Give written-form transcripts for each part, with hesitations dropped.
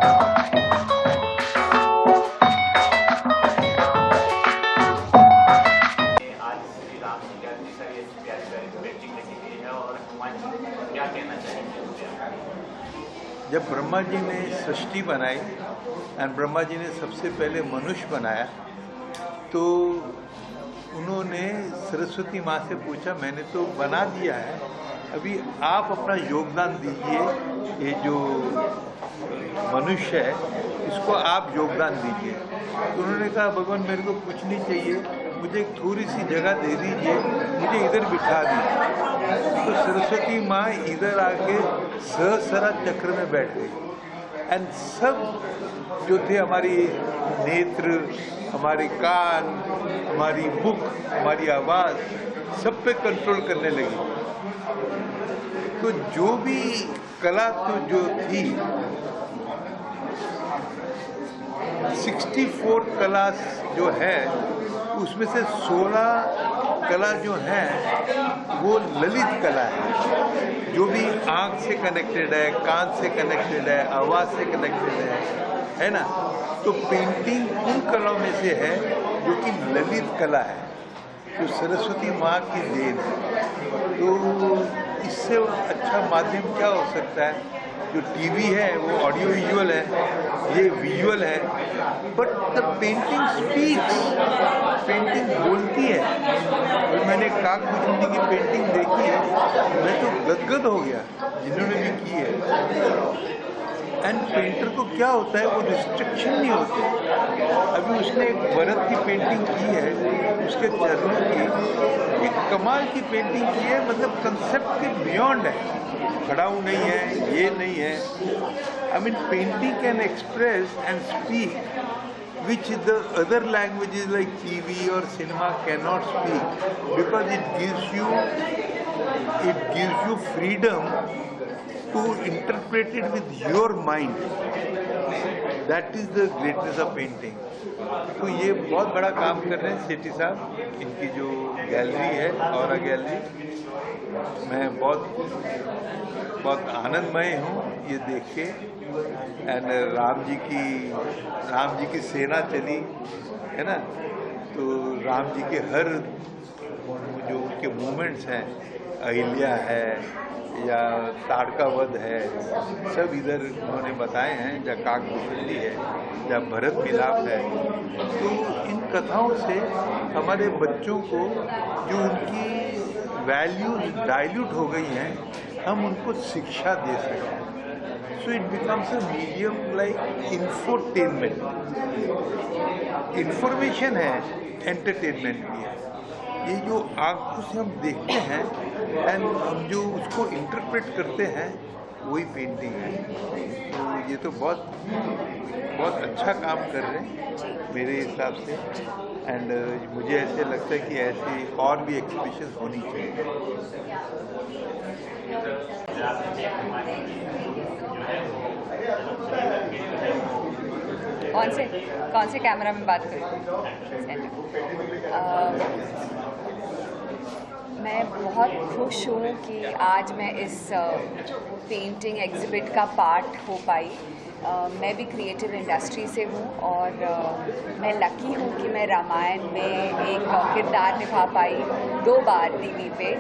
जब ब्रह्मा जी ने सृष्टि बनाई और ब्रह्मा जी ने सबसे पहले मनुष्य बनाया, तो उन्होंने सरस्वती माँ से पूछा, मैंने तो बना दिया है, अभी आप अपना योगदान दीजिए, ये जो मनुष्य है इसको आप योगदान दीजिए। तो उन्होंने कहा, भगवान मेरे को कुछ नहीं चाहिए, मुझे एक थोड़ी सी जगह दे दीजिए, मुझे इधर बिठा दीजिए। तो सरस्वती माँ इधर आके सहस्रा चक्र में बैठ गई एंड सब जो थे, हमारी नेत्र, हमारे कान, हमारी मुख, हमारी आवाज़, सब पे कंट्रोल करने लगी। तो जो भी कला तो जो थी, 64 कला जो है, उसमें से 16 कला जो है वो ललित कला है, जो भी आँख से कनेक्टेड है, कान से कनेक्टेड है, आवाज़ से कनेक्टेड है ना। तो पेंटिंग उन कलाओं में से है जो कि ललित कला है, जो सरस्वती माँ की देन है। तो इससे अच्छा माध्यम क्या हो सकता है? जो टीवी है वो ऑडियो विजुअल है, ये विजुअल है, but the painting speaks, painting बोलती है। और मैंने काकभूषण जी की पेंटिंग देखी है, मैं तो गदगद हो गया जिन्होंने भी की है। एंड पेंटर को क्या होता है, वो रिस्ट्रिक्शन नहीं होते। अभी उसने एक भरत की पेंटिंग की है, उसके चरणों की एक कमाल की पेंटिंग की है, मतलब कंसेप्ट के बियॉन्ड है, खड़ाऊ नहीं है, ये नहीं है। I mean painting can express and speak which the other languages like TV or cinema cannot speak, because it gives you freedom to interpret it with your mind. That is the greatness of painting. तो ये बहुत बड़ा काम कर रहे हैं सेठी साहब, इनकी जो गैलरी है औरा गैलरी, मैं बहुत आनंदमय हूँ ये देख के। एंड राम जी की सेना चली है ना, तो राम जी के हर जो उनके मूवमेंट्स हैं, अहिल्या है या ताड़का वध है, सब इधर उन्होंने बताए हैं, जहाँ काकभूषण जी है, जहाँ भरत मिलाप है। तो इन कथाओं से हमारे बच्चों को जो उनकी वैल्यूज डाइल्यूट हो गई हैं, हम उनको शिक्षा दे सकते हैं। So it becomes a medium like infotainment. Information है, entertainment भी है। ये जो आँखों से हम देखते हैं एंड हम जो उसको इंटरप्रेट करते हैं, वही पेंटिंग है। तो ये तो बहुत अच्छा काम कर रहे हैं मेरे हिसाब से। एंड मुझे ऐसे लगता है कि ऐसी और भी एग्जीबिशन होनी चाहिए। कौन से कैमरा में बात करें? मैं बहुत खुश हूँ कि आज मैं इस पेंटिंग एग्जिबिट का पार्ट हो पाई। मैं भी क्रिएटिव इंडस्ट्री से हूँ और मैं लकी हूँ कि मैं रामायण में एक किरदार निभा पाई 2 बार टीवी पे।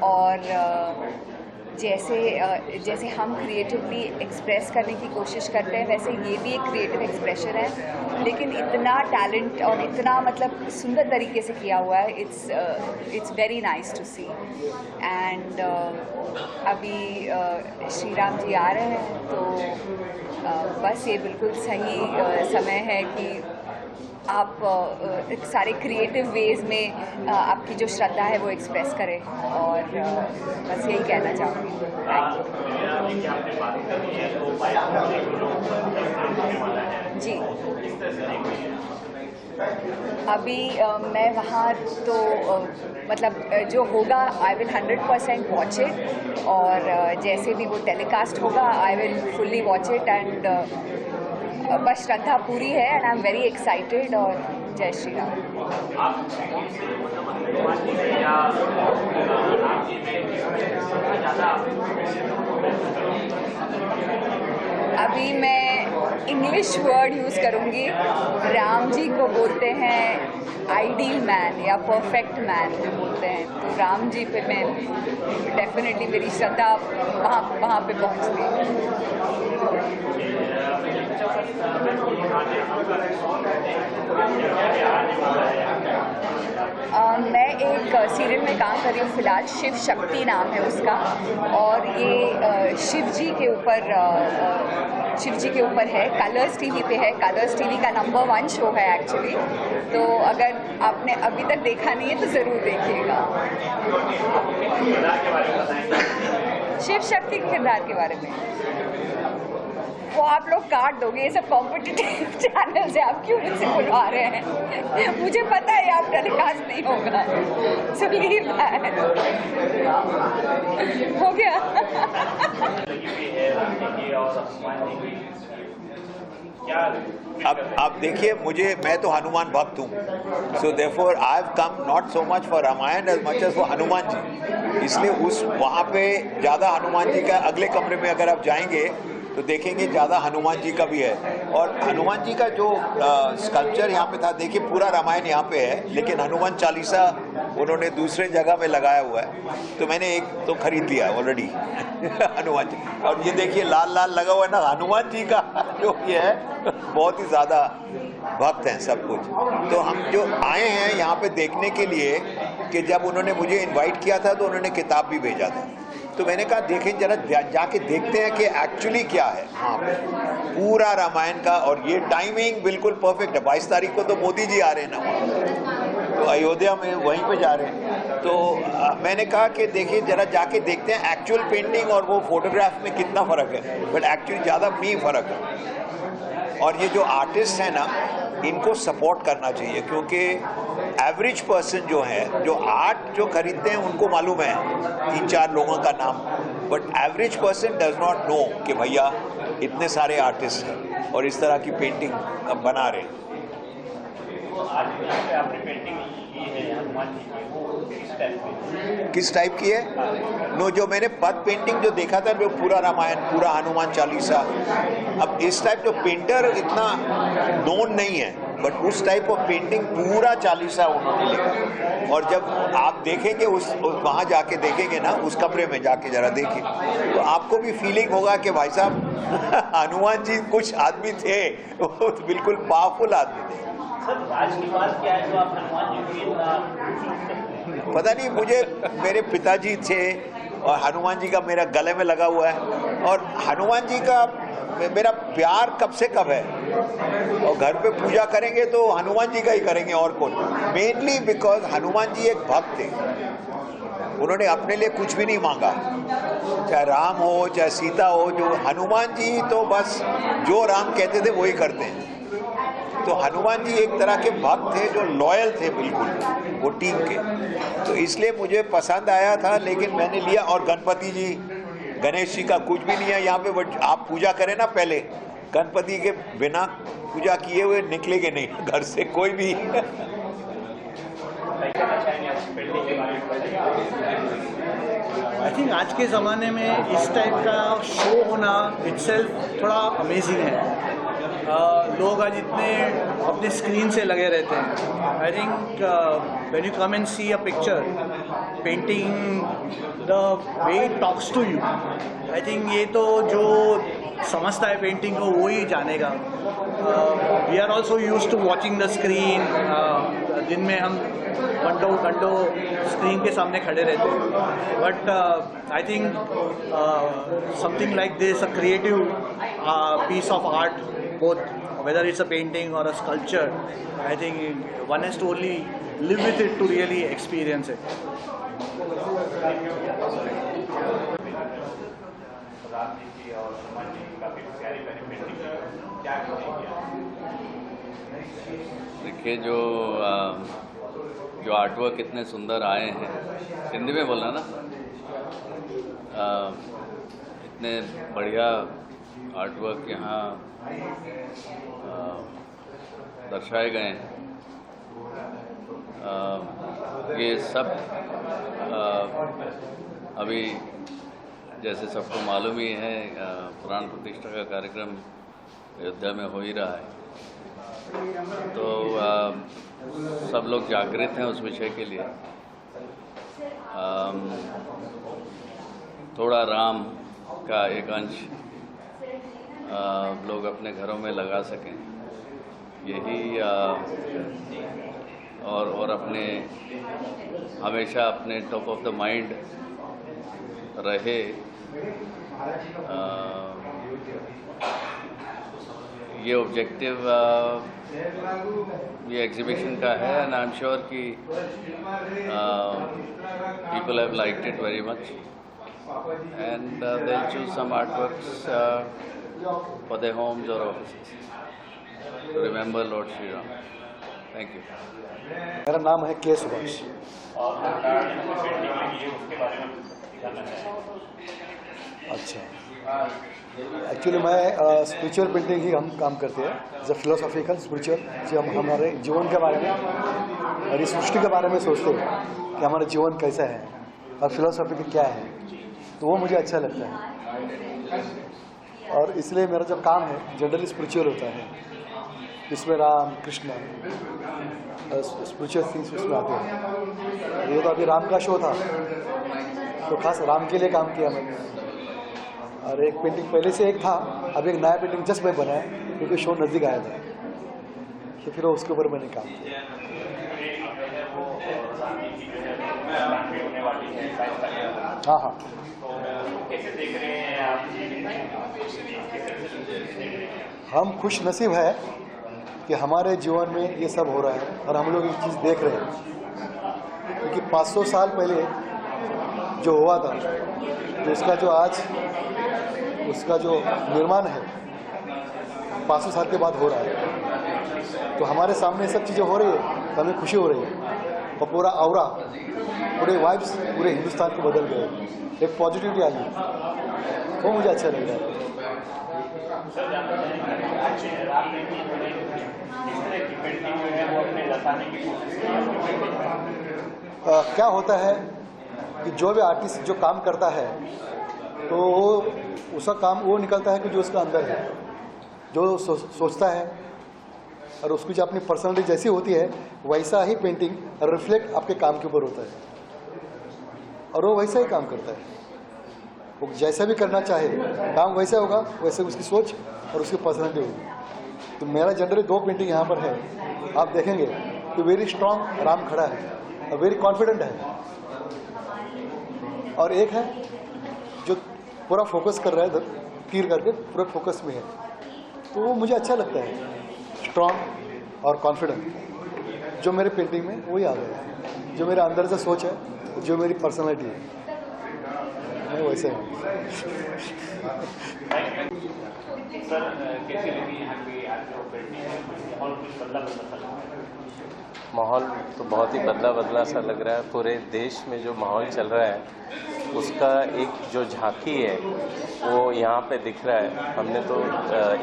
और जैसे हम क्रिएटिवली एक्सप्रेस करने की कोशिश करते हैं, वैसे ये भी एक क्रिएटिव एक्सप्रेशन है, लेकिन इतना टैलेंट और इतना मतलब सुंदर तरीके से किया हुआ है। It's very nice to see. And अभी श्री राम जी आ रहे हैं, तो बस ये बिल्कुल सही समय है कि आप सारे क्रिएटिव वेज में आपकी जो श्रद्धा है वो एक्सप्रेस करें, और बस यही कहना चाहूँगी। जी, अभी मैं वहाँ तो मतलब जो होगा आई विल 100% वॉच इट, और जैसे भी वो टेलीकास्ट होगा I will fully watch it. And बस श्रद्धा पूरी है and I am very excited. और जय श्री राम। अभी मैं इंग्लिश वर्ड यूज़ करूँगी। राम जी को बोलते हैं आइडियल मैन या परफेक्ट मैन बोलते हैं, तो राम जी पे मैं डेफिनेटली मेरी श्रद्धा वहाँ पे पहुँचती है। मैं एक सीरियल में काम कर रही हूँ फिलहाल, शिव शक्ति नाम है उसका, और ये शिव जी के ऊपर है। कलर्स टीवी पे है, कलर्स टीवी का नंबर 1 शो है एक्चुअली। तो अगर आपने अभी तक देखा नहीं है तो ज़रूर देखिएगा। शिव शक्ति के किरदार के बारे में वो आप लोग काट दोगे, ये सब कॉम्पिटिटिव चैनल से आप क्यों मुझसे बुलवा रहे हैं? मुझे पता है आप टेलीकास्ट नहीं होगा, सो लीव दैट। हो गया। अब देखिए, मैं तो हनुमान भक्त हूँ, so therefore I have come not so much for Ramayana as much as for Hanuman ji. इसलिए वहाँ पे ज़्यादा हनुमान जी का, अगले कमरे में अगर आप जाएंगे तो देखेंगे ज़्यादा हनुमान जी का भी है। और हनुमान जी का जो स्कल्पचर यहाँ पे था, देखिए पूरा रामायण यहाँ पे है, लेकिन हनुमान चालीसा उन्होंने दूसरे जगह में लगाया हुआ है, तो मैंने एक तो खरीद लिया ऑलरेडी हनुमान जी। और ये देखिए लाल लाल लगा हुआ है ना, हनुमान जी का जो ये है, बहुत ही ज़्यादा भक्त हैं सब कुछ। तो हम जो आए हैं यहाँ पे देखने के लिए, कि जब उन्होंने मुझे इनवाइट किया था तो उन्होंने किताब भी भेजा था, तो मैंने कहा देखें जरा जाके देखते हैं कि एक्चुअली क्या है वहाँ पे पूरा रामायण का। और ये टाइमिंग बिल्कुल परफेक्ट है। 22 तारीख को तो मोदी जी आ रहे हैं ना, तो अयोध्या में वहीं पे जा रहे हैं। तो मैंने कहा कि देखिए जरा जाके देखते हैं एक्चुअल पेंटिंग और वो फोटोग्राफ में कितना फ़र्क है, बट एक्चुअली ज़्यादा नहीं फ़र्क है। और ये जो आर्टिस्ट हैं ना, इनको सपोर्ट करना चाहिए, क्योंकि एवरेज पर्सन जो है, जो आर्ट जो खरीदते हैं उनको मालूम है 3-4 लोगों का नाम, but average person does not know कि भैया इतने सारे आर्टिस्ट हैं और इस तरह की पेंटिंग बना रहे हैं। किस टाइप की है? नो, जो मैंने पद पेंटिंग जो देखा था, जो पूरा रामायण, पूरा हनुमान चालीसा, अब इस टाइप जो पेंटर इतना नोन नहीं है, बट उस टाइप ऑफ पेंटिंग पूरा चालीसा उन्होंने लिखा। और जब आप देखेंगे उस वहाँ जाके देखेंगे ना, उस कमरे में जाके जरा देखिए, तो आपको भी फीलिंग होगा कि भाई साहब हनुमान जी कुछ आदमी थे, वो बिल्कुल पावरफुल आदमी थे। क्या है जो आप हनुमान जी की पता नहीं, मुझे मेरे पिताजी थे और हनुमान जी का मेरा गले में लगा हुआ है, और हनुमान जी का मेरा प्यार कब से कब है। और घर पे पूजा करेंगे तो हनुमान जी का ही करेंगे, और कौन। मेनली बिकॉज हनुमान जी एक भक्त थे, उन्होंने अपने लिए कुछ भी नहीं मांगा, चाहे राम हो चाहे सीता हो। जो हनुमान जी तो बस जो राम कहते थे वही करते हैं। तो हनुमान जी एक तरह के भक्त थे जो लॉयल थे बिल्कुल वो टीम के, तो इसलिए मुझे पसंद आया था। लेकिन मैंने लिया, और गणपति जी, गणेश जी का कुछ भी नहीं है यहाँ पे, बट आप पूजा करें ना, पहले गणपति के बिना पूजा किए हुए निकलेंगे नहीं घर से कोई भी। आई थिंक आज के ज़माने में इस टाइप का शो होना इटसेल्फ थोड़ा अमेजिंग है। लोग आज इतने अपने स्क्रीन से लगे रहते हैं। I think when you come and see a picture painting, the way it talks to you, I think ये तो जो समझता है पेंटिंग को वो ही जानेगा। We are also use to watching the screen. दिन में हम घंटों स्क्रीन के सामने खड़े रहते हैं, but I think something like this, a creative piece of art, both whether it's a painting or a sculpture, I think one has to only live with it to really experience it. देखिए, जो artwork इतने सुंदर आए हैं, हिंदी में बोलना ना, इतने बढ़िया आर्टवर्क यहाँ दर्शाए गए हैं। ये सब अभी जैसे सबको मालूम ही है, प्राण प्रतिष्ठा का कार्यक्रम अयोध्या में हो ही रहा है। तो सब लोग जागृत हैं उस विषय के लिए। थोड़ा राम का एक अंश लोग अपने घरों में लगा सकें, यही और अपने हमेशा अपने टॉप ऑफ द माइंड रहे। ये ऑब्जेक्टिव ये एग्जीबिशन का है, एंड आई एम श्योर कि people have liked it very much, and they will choose some artworks for their homes और offices to remember Lord Shri Ram. Thank you. मेरा नाम है के सुभाष। अच्छा, एक्चुअली मैं स्पिरिचुअल पेंटिंग ही हम काम करते हैं, एज अ फिलोसॉफिकल स्पिरिचुअल, जो हम हमारे जीवन के बारे में और इस सृष्टि के बारे में सोचते हैं कि हमारा जीवन कैसा है और फिलोसॉफी क्या है, तो वो मुझे अच्छा लगता है। और इसलिए मेरा जो काम है जनरली स्पिरिचुअल होता है, इसमें राम कृष्ण स्पिरिचुअल थिंग्स उसमें आते हैं। ये तो अभी राम का शो था, तो खास राम के लिए काम किया मैंने। और एक पेंटिंग पहले से एक था, अब एक नया पेंटिंग जस्ट मैं बनाया क्योंकि शो नज़दीक आया था, तो फिर उसके ऊपर मैंने काम किया। हाँ हाँ, हम खुश नसीब है कि हमारे जीवन में ये सब हो रहा है और हम लोग ये चीज़ देख रहे हैं, क्योंकि 500 साल पहले जो हुआ था, तो उसका जो आज उसका जो निर्माण है 500 साल के बाद हो रहा है। तो हमारे सामने सब चीज़ें हो रही है, तो हमें खुशी हो रही है, और पूरा औरा, पूरे वाइब्स पूरे हिंदुस्तान को बदल गए, एक पॉजिटिविटी आ गई, वो मुझे अच्छा लग रहा है। क्या होता है कि जो भी आर्टिस्ट जो काम करता है, तो वो उसका काम वो निकलता है कि जो उसका अंदर है, जो सोचता है, और उसकी जो अपनी पर्सनालिटी जैसी होती है वैसा ही पेंटिंग रिफ्लेक्ट आपके काम के ऊपर होता है, और वो वैसा ही काम करता है। वो जैसा भी करना चाहे काम वैसा होगा, वैसे उसकी सोच और उसकी पर्सनालिटी होगी। तो मेरा जनरली 2 पेंटिंग यहाँ पर है, आप देखेंगे तो वेरी स्ट्रॉन्ग राम खड़ा है और वेरी कॉन्फिडेंट है, और एक है जो पूरा फोकस कर रहा है, तीर करके पूरा फोकस में है, तो वो मुझे अच्छा लगता है, स्ट्रॉन्ग और कॉन्फिडेंट। जो मेरे पेंटिंग में वही आ गया है, जो मेरे अंदर से सोच है, जो मेरी पर्सनालिटी है, मैं वैसे हूँ। सर, कैसी लगी यहाँ की आज जो पेंटिंग है, माहौल कुछ बदला माहौल तो बहुत ही बदला सा लग रहा है। पूरे देश में जो माहौल चल रहा है उसका एक जो झांकी है वो यहाँ पे दिख रहा है। हमने तो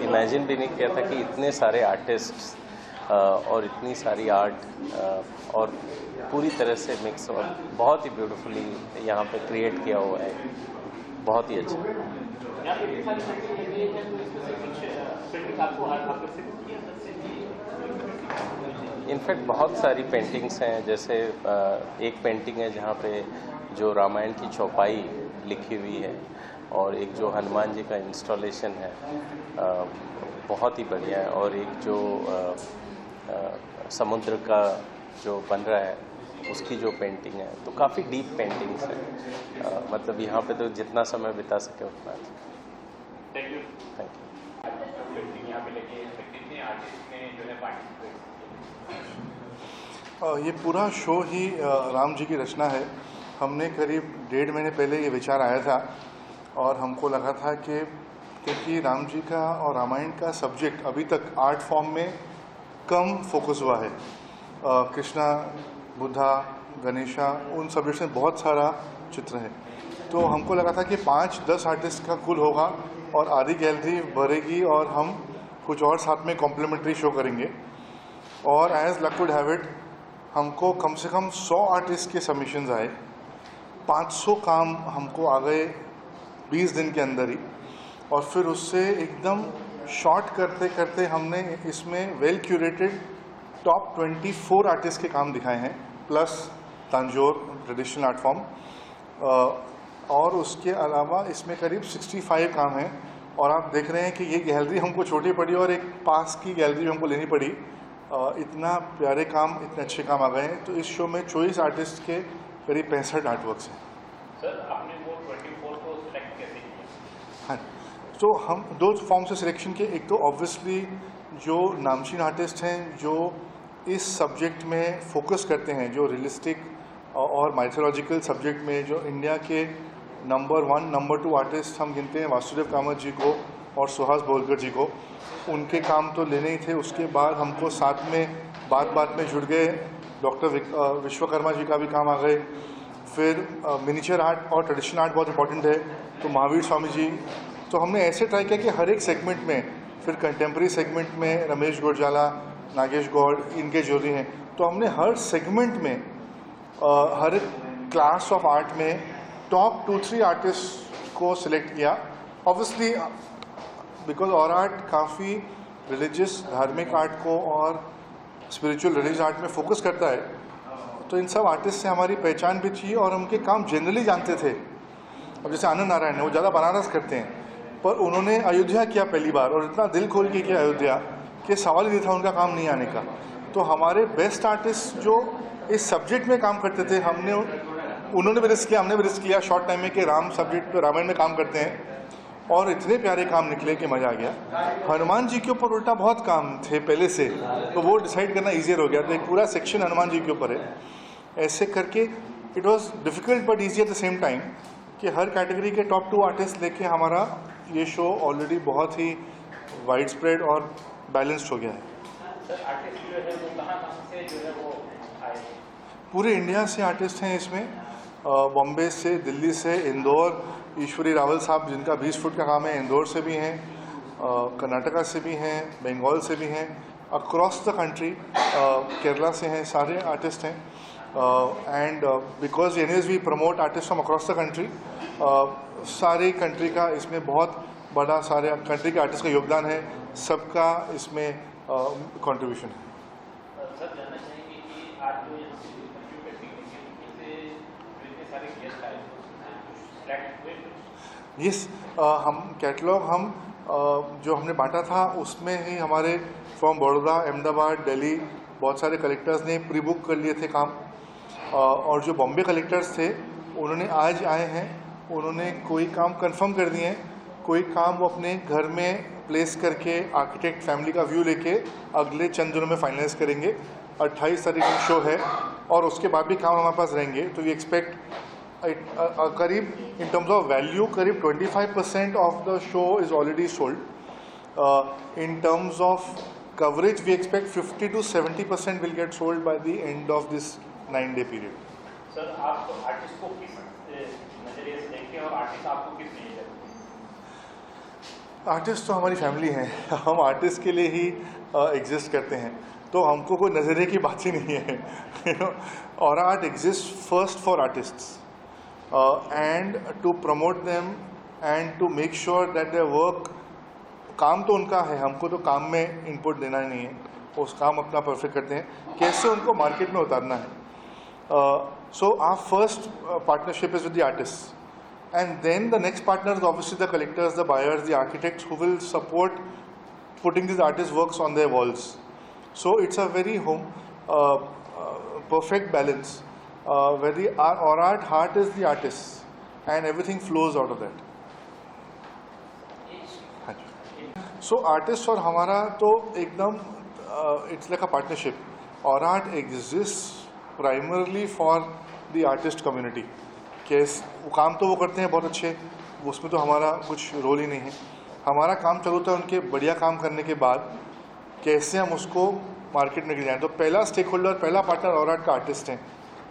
इमेजिन भी नहीं किया था कि इतने सारे आर्टिस्ट्स और इतनी सारी आर्ट और पूरी तरह से मिक्स और बहुत ही ब्यूटीफुली यहाँ पे क्रिएट किया हुआ है, बहुत ही अच्छा। इनफैक्ट बहुत सारी पेंटिंग्स हैं, जैसे एक पेंटिंग है जहाँ पे जो रामायण की चौपाई लिखी हुई है, और एक जो हनुमान जी का इंस्टॉलेशन है बहुत ही बढ़िया है, और एक जो समुद्र का जो बन रहा है उसकी जो पेंटिंग है, तो काफ़ी डीप पेंटिंग्स है। मतलब यहाँ पे तो जितना समय बिता सके उतना। Thank you. Thank you. ये पूरा शो ही राम जी की रचना है। हमने करीब 1.5 महीने पहले ये विचार आया था, और हमको लगा था कि क्योंकि राम जी का और रामायण का सब्जेक्ट अभी तक आर्ट फॉर्म में कम फोकस हुआ है। कृष्णा, बुद्धा, गणेशा, उन सब्जेक्ट्स में बहुत सारा चित्र है, तो हमको लगा था कि 5-10 आर्टिस्ट का कुल होगा और आधी गैलरी भरेगी और हम कुछ और साथ में कॉम्प्लीमेंट्री शो करेंगे। और as luck would have it, हमको कम से कम 100 आर्टिस्ट के सबमिशंस आए, 500 काम हमको आ गए 20 दिन के अंदर ही, और फिर उससे एकदम शॉर्ट करते करते हमने इसमें वेल क्यूरेटेड टॉप 24 आर्टिस्ट के काम दिखाए हैं, plus Tanjore traditional art form, और उसके अलावा इसमें करीब 65 काम हैं। और आप देख रहे हैं कि ये गैलरी हमको छोटी पड़ी और एक पास की गैलरी हमको लेनी पड़ी। इतना प्यारे काम, इतने अच्छे काम आ गए हैं। तो इस शो में 24 आर्टिस्ट के करीब 65 आर्टवर्क्स हैं। सर आपने वो 24 को सिलेक्ट कैसे किया? हाँ, तो हम दो फॉर्म से सिलेक्शन किए। एक तो ऑब्वियसली जो नामचीन आर्टिस्ट हैं जो इस सब्जेक्ट में फोकस करते हैं, जो रियलिस्टिक और माइथोलॉजिकल सब्जेक्ट में जो इंडिया के नंबर 1 नंबर 2 आर्टिस्ट हम गिनते हैं, वासुदेव कामत जी को और सुहास बोलकर जी को, उनके काम तो लेने ही थे। उसके बाद हमको साथ में बात में जुड़ गए डॉक्टर विश्वकर्मा जी का भी काम आ गए। फिर मिनीचर आर्ट और ट्रेडिशनल आर्ट बहुत इंपॉर्टेंट है, तो महावीर स्वामी जी। तो हमने ऐसे ट्राई किया कि हर एक सेगमेंट में, फिर कंटेम्प्रेरी सेगमेंट में रमेश गोरजाला, नागेश गौड़, इनके जोड़ी हैं, तो हमने हर सेगमेंट में हर एक क्लास ऑफ आर्ट में टॉप 2-3 आर्टिस्ट को सिलेक्ट किया। ऑब्वियसली बिकॉज और आर्ट काफ़ी रिलीजियस धार्मिक आर्ट को और स्पिरिचुअल रिलीजियस आर्ट में फोकस करता है, तो इन सब आर्टिस्ट से हमारी पहचान भी थी और उनके काम जनरली जानते थे। अब जैसे आनंद नारायण है, वो ज़्यादा बनारस करते हैं, पर उन्होंने अयोध्या किया पहली बार और इतना दिल खोल के किया अयोध्या कि सवाल ही नहीं था उनका काम नहीं आने का। तो हमारे बेस्ट आर्टिस्ट जो इस सब्जेक्ट में काम करते थे, उन्होंने भी रिस्क किया, हमने भी रिस्क किया शॉर्ट टाइम में कि राम सब्जेक्ट पे रामायण में काम करते हैं, और इतने प्यारे काम निकले कि मज़ा आ गया। हनुमान जी के ऊपर उल्टा बहुत काम थे पहले से, तो वो डिसाइड करना ईजियर हो गया। तो एक पूरा सेक्शन हनुमान जी के ऊपर है। ऐसे करके it was difficult but easy at the same time कि हर कैटेगरी के टॉप 2 आर्टिस्ट लेके हमारा ये शो ऑलरेडी बहुत ही वाइड स्प्रेड और बैलेंस्ड हो गया है। सर आर्टिस्ट जो है वो कहाँ से जो है वो आए? पूरे इंडिया से आर्टिस्ट हैं इसमें, बॉम्बे से, दिल्ली से, इंदौर, ईश्वरी रावल साहब जिनका 20 फुट का काम है, इंदौर से भी हैं, कर्नाटका से भी हैं, बंगाल से भी हैं, अक्रॉस द कंट्री, केरला से हैं, सारे आर्टिस्ट हैं। And because anyways we promote artist from across the country, सारे कंट्री का इसमें बहुत बड़ा, सारे कंट्री के आर्टिस्ट का योगदान है, सबका इसमें कंट्रीब्यूशन है। सर जानना चाहेंगे कि आज जो यहाँ से सारे गेस्ट आए सिलेक्ट हुए? यस, हम कैटलॉग हम जो हमने बांटा था उसमें ही हमारे फ्रॉम बड़ौदा, अहमदाबाद, दिल्ली बहुत सारे कलेक्टर्स ने प्री बुक कर लिए थे काम, और जो बॉम्बे कलेक्टर्स थे उन्होंने आज आए हैं, उन्होंने कोई काम कंफर्म कर दिए हैं, कोई काम वो अपने घर में प्लेस करके आर्किटेक्ट फैमिली का व्यू लेके अगले चंद दिनों में फाइनलाइज करेंगे। 28 तारीख को शो है और उसके बाद भी काम हमारे पास रहेंगे। तो वी एक्सपेक्ट करीब इन टर्म्स ऑफ वैल्यू करीब 25% of the show is already sold. In terms of coverage we expect 50 to 70% will get sold by the end of this 9-day period. Sir आप आर्टिस्ट को किस नजरिए से देखते हैं और आर्टिस्ट आपको किस नजरिए से देखते हैं? आर्टिस्ट तो हमारी फैमिली हैं, हम आर्टिस्ट के लिए ही एग्जिस्ट करते हैं, तो हमको कोई नज़रिए की बात ही नहीं है। और art exist first for artists and to promote them and to make sure that their work, काम तो उनका है, हमको तो काम में इनपुट देना ही नहीं है, उस काम अपना परफेक्ट करते हैं, कैसे उनको मार्केट में उतारना है। So our first partnership is with the artist and then the next partner is obviously the collectors, the buyers, the architects who will support putting this artist works on their walls. So it's a very perfect balance where the our art heart is the artist and everything flows out of that. So artist और हमारा तो एकदम it's like a partnership, और art exist primarily for the artist community. वो काम तो वो करते हैं बहुत अच्छे, उसमें तो हमारा कुछ रोल ही नहीं है। हमारा काम चालू होता है उनके बढ़िया काम करने के बाद कैसे हम उसको मार्केट में ले जाएँ। तो पहला स्टेक होल्डर, पहला पार्टनर और आर्ट का आर्टिस्ट हैं,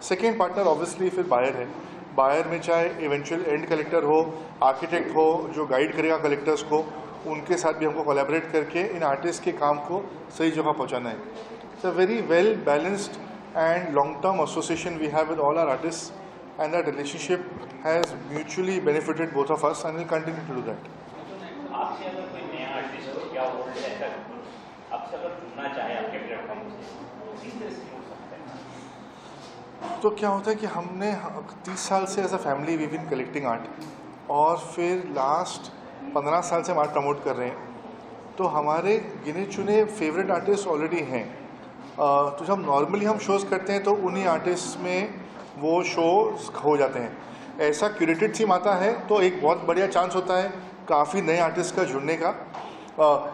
सेकेंड पार्टनर ऑब्वियसली फिर बायर है। बायर में चाहे इवेंचुअल एंड कलेक्टर हो, आर्किटेक्ट हो जो गाइड करेगा कलेक्टर्स को, उनके साथ भी हमको कोलैबोरेट करके इन आर्टिस्ट के काम को सही जगह पहुंचाना है। It's a very well balanced and long term association we have with all our artist and that relationship has mutually benefited both of us and will continue to do that. आपसे अगर कोई नया आर्टिस्ट या वो ऐसा आपसे अगर जुड़ना चाहे आपके प्लेटफॉर्म से किस तरह से जुड़ सकते हैं? तो क्या होता है कि हमने 30 साल से as a family we been collecting art, और फिर लास्ट 15 साल से हम आर्ट प्रमोट कर रहे हैं। तो हमारे गिने चुने फेवरेट आर्टिस्ट ऑलरेडी हैं। तो जब नॉर्मली हम शोज़ करते हैं तो उन्हीं आर्टिस्ट में वो शोज़ हो जाते हैं। ऐसा क्यूरेटेड थीम आता है तो एक बहुत बढ़िया चांस होता है काफ़ी नए आर्टिस्ट का जुड़ने का।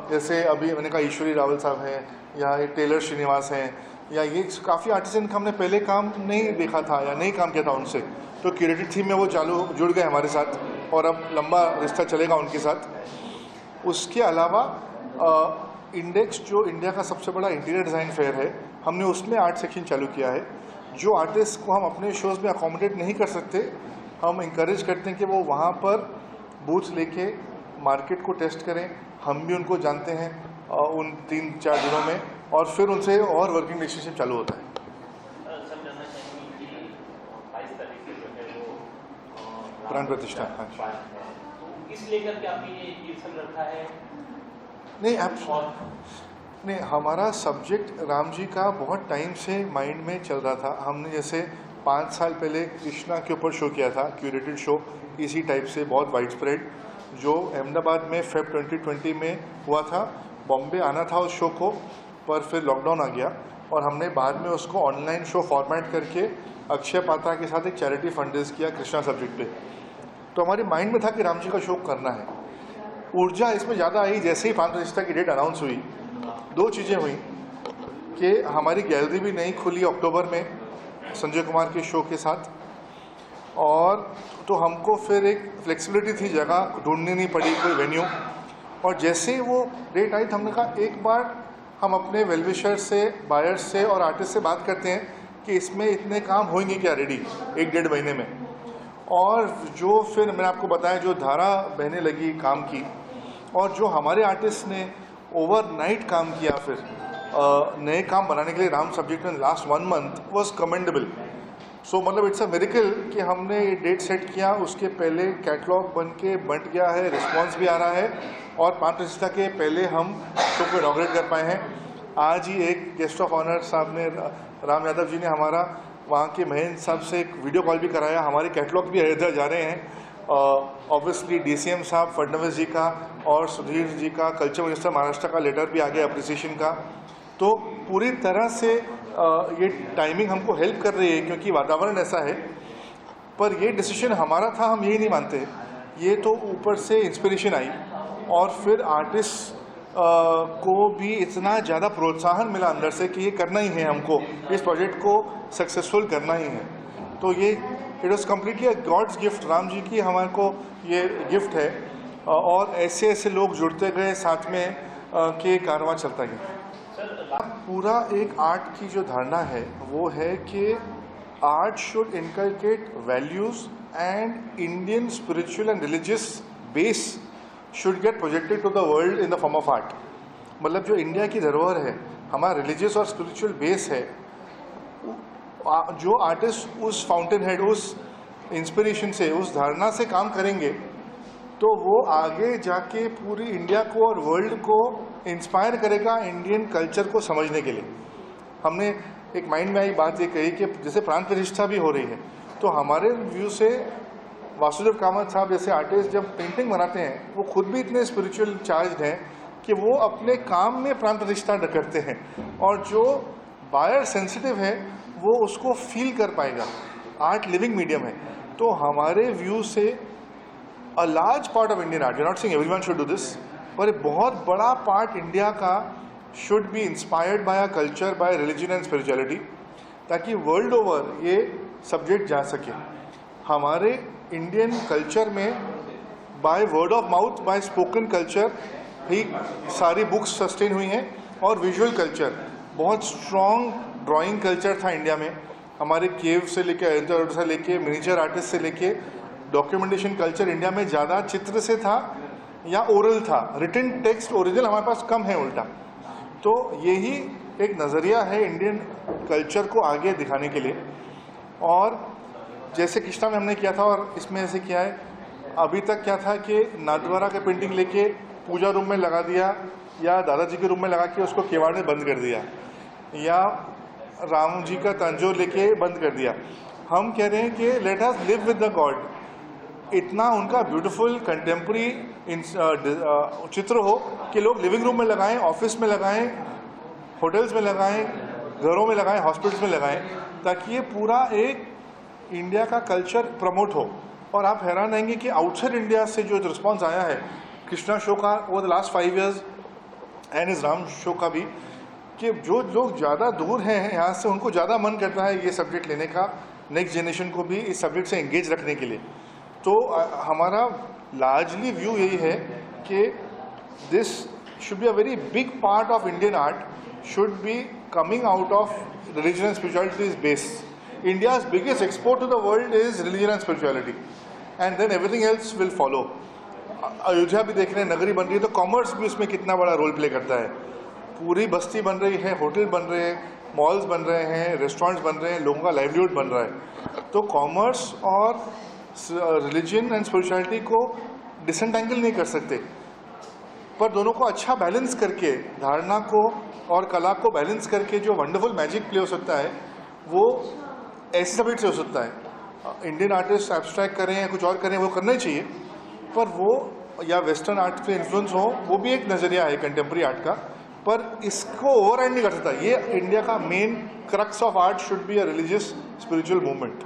जैसे अभी मैंने कहा ईश्वरी रावल साहब हैं, या ये टेलर श्रीनिवास हैं, या ये काफ़ी आर्टिस्ट जिनका हमने पहले काम नहीं देखा था या नहीं काम किया था उनसे, तो क्यूरेटेड थीम में वो जुड़ गए हमारे साथ और अब लंबा रिश्ता चलेगा उनके साथ। उसके अलावा इंडेक्स जो इंडिया का सबसे बड़ा इंटीरियर डिज़ाइन फेयर है, हमने उसमें आर्ट सेक्शन चालू किया है। जो आर्टिस्ट को हम अपने शोज़ में अकोमोडेट नहीं कर सकते, हम इंकरेज करते हैं कि वो वहाँ पर बूथ्स लेके मार्केट को टेस्ट करें। हम भी उनको जानते हैं उन 3-4 दिनों में, और फिर उनसे और वर्किंग रिलेशनशिप चालू होता है। सर जानना चाहेंगे कि 22 तारीख से जो है वो प्राण प्रतिष्ठा, हाँ जी। तो इस लेकर के आपने ये कीर्तन रखा है? नहीं, नहीं, हमारा सब्जेक्ट राम जी का बहुत टाइम से माइंड में चल रहा था। हमने जैसे 5 साल पहले कृष्णा के ऊपर शो किया था, क्यूरेटेड शो इसी टाइप से बहुत वाइड स्प्रेड, जो अहमदाबाद में फेब 2020 में हुआ था। बॉम्बे आना था उस शो को, पर फिर लॉकडाउन आ गया और हमने बाद में उसको ऑनलाइन शो फॉर्मेट करके अक्षय पात्रा के साथ एक चैरिटी फंड रेज किया कृष्णा सब्जेक्ट पे। तो हमारे माइंड में था कि राम जी का शो करना है। ऊर्जा इसमें ज़्यादा आई जैसे ही प्राण प्रतिष्ठा की डेट अनाउंस हुई। 2 चीज़ें हुई कि हमारी गैलरी भी नई खुली अक्टूबर में संजय कुमार के शो के साथ, और तो हमको फिर एक फ्लेक्सिबिलिटी थी, जगह ढूंढनी नहीं पड़ी कोई वेन्यू। और जैसे ही वो डेट आई तो हमने कहा एक बार हम अपने वेलविशर से, बायर्स से और आर्टिस्ट से बात करते हैं कि इसमें इतने काम होंगे क्या रेडी 1-1.5 महीने में। और जो फिर मैंने आपको बताया जो धारा बहने लगी काम की, और जो हमारे आर्टिस्ट ने ओवरनाइट काम किया फिर नए काम बनाने के लिए राम सब्जेक्ट में लास्ट 1 मंथ वॉज कमेंडेबल। सो मतलब इट्स अ मिरेकल कि हमने ये डेट सेट किया, उसके पहले कैटलॉग बन के बंट गया है, रिस्पॉन्स भी आ रहा है, और प्राण प्रतिष्ठा के पहले हम शो को इनॉग्रेट कर पाए हैं। आज ही एक गेस्ट ऑफ ऑनर साहब ने, राम यादव जी ने हमारा वहाँ के महेंद्र साहब से एक वीडियो कॉल भी कराया। हमारे कैटलॉग भी अयोध्या जा रहे हैं। ऑब्वियसली DCM साहब फडणवीस जी का और सुधीर जी का, कल्चर मिनिस्टर महाराष्ट्र का लेटर भी आ गया अप्रिसिएशन का। तो पूरी तरह से ये टाइमिंग हमको हेल्प कर रही है क्योंकि वातावरण ऐसा है। पर ये डिसीजन हमारा था, हम यही नहीं मानते, ये तो ऊपर से इंस्पिरेशन आई और फिर आर्टिस्ट को भी इतना ज़्यादा प्रोत्साहन मिला अंदर से कि ये करना ही है, हमको इस प्रोजेक्ट को सक्सेसफुल करना ही है। तो ये it was completely a God's gift, Ram ji की हमारे को ये गिफ्ट है। और ऐसे ऐसे लोग जुड़ते गए साथ में कि कारवां चलता गया। पूरा एक आर्ट की जो धारणा है वो है कि art should inculcate values and Indian spiritual and religious base should get projected to the world in the form of art. मतलब जो इंडिया की धरोहर है, हमारा रिलीजियस और स्पिरिचुअल बेस है, जो आर्टिस्ट उस फाउंटेन हेड, उस इंस्पिरेशन से, उस धारणा से काम करेंगे तो वो आगे जाके पूरी इंडिया को और वर्ल्ड को इंस्पायर करेगा इंडियन कल्चर को समझने के लिए। हमने एक माइंड में आई बात ये कही कि जैसे प्राण प्रतिष्ठा भी हो रही है तो हमारे व्यू से वासुदेव कामत साहब जैसे आर्टिस्ट जब पेंटिंग बनाते हैं वो खुद भी इतने स्पिरिचुअल चार्ज हैं कि वो अपने काम में प्राण प्रतिष्ठा करते हैं, और जो बायर सेंसिटिव है वो उसको फील कर पाएगा। आर्ट लिविंग मीडियम है। तो हमारे व्यू से a large part of Indian art, you not saying everyone should do this, पर एक बहुत बड़ा पार्ट इंडिया का should be inspired by a culture, by religion and spirituality, ताकि वर्ल्ड ओवर ये सब्जेक्ट जा सके। हमारे इंडियन कल्चर में by word of mouth, by spoken culture ही सारी बुक्स सस्टेन हुई हैं, और विजुअल कल्चर बहुत स्ट्रॉन्ग ड्राइंग कल्चर था इंडिया में। हमारे केव से लेके, अयोध्या से लेके, मिनीचर आर्टिस्ट से लेके, डॉक्यूमेंटेशन कल्चर इंडिया में ज़्यादा चित्र से था या ओरल था, रिटन टेक्स्ट ओरिजिनल हमारे पास कम है उल्टा। तो यही एक नज़रिया है इंडियन कल्चर को आगे दिखाने के लिए। और जैसे कृष्णा में हमने किया था और इसमें ऐसे किया है, अभी तक क्या था कि नाथद्वारा का पेंटिंग लेके पूजा रूम में लगा दिया या दादाजी के रूम में लगा के उसको केवाड़ में बंद कर दिया, या राम जी का तंजोर लेके बंद कर दिया। हम कह रहे हैं कि let us live with the God. इतना उनका ब्यूटीफुल कंटेम्प्रेरी चित्र हो कि लोग लिविंग रूम में लगाएं, ऑफिस में लगाएं, होटल्स में लगाएं, घरों में लगाएं, हॉस्पिटल्स में लगाएं, ताकि ये पूरा एक इंडिया का कल्चर प्रमोट हो। और आप हैरान रहेंगे कि आउटसाइड इंडिया से जो रिस्पॉन्स आया है कृष्णा शो का over the last 5 years and इस राम शो का भी, कि जो लोग ज़्यादा दूर हैं यहाँ से उनको ज़्यादा मन करता है ये सब्जेक्ट लेने का, नेक्स्ट जनरेशन को भी इस सब्जेक्ट से एंगेज रखने के लिए। तो हमारा लार्जली व्यू यही है कि this should be a very big part of Indian art should be coming out of religion and spirituality is base. India's biggest export to the world is religion and spirituality, and then everything else will follow. Ayodhya भी देख रहे हैं, नगरी बन रही है, तो commerce भी उसमें कितना बड़ा रोल प्ले करता है। पूरी बस्ती बन रही है, होटल बन रहे हैं, मॉल्स बन रहे हैं, रेस्टोरेंट्स बन रहे हैं, लोगों का लाइवलीहुड बन रहा है। तो कॉमर्स और रिलीजन एंड स्पिरिचुअलिटी को डिसएंटेंगल नहीं कर सकते, पर दोनों को अच्छा बैलेंस करके, धारणा को और कला को बैलेंस करके जो वंडरफुल मैजिक प्ले हो सकता है वो ऐसे सब्जेक्ट से हो सकता है। इंडियन आर्टिस्ट एब्स्ट्रैक्ट करें या कुछ और करें, वो करना ही चाहिए, पर वो या वेस्टर्न आर्ट से इन्फ्लुएंस हो, वो भी एक नज़रिया है कंटेम्प्रेरी आर्ट का, पर इसको ओवरराइड नहीं कर सकता। ये इंडिया का main crux of art should be a religious spiritual movement.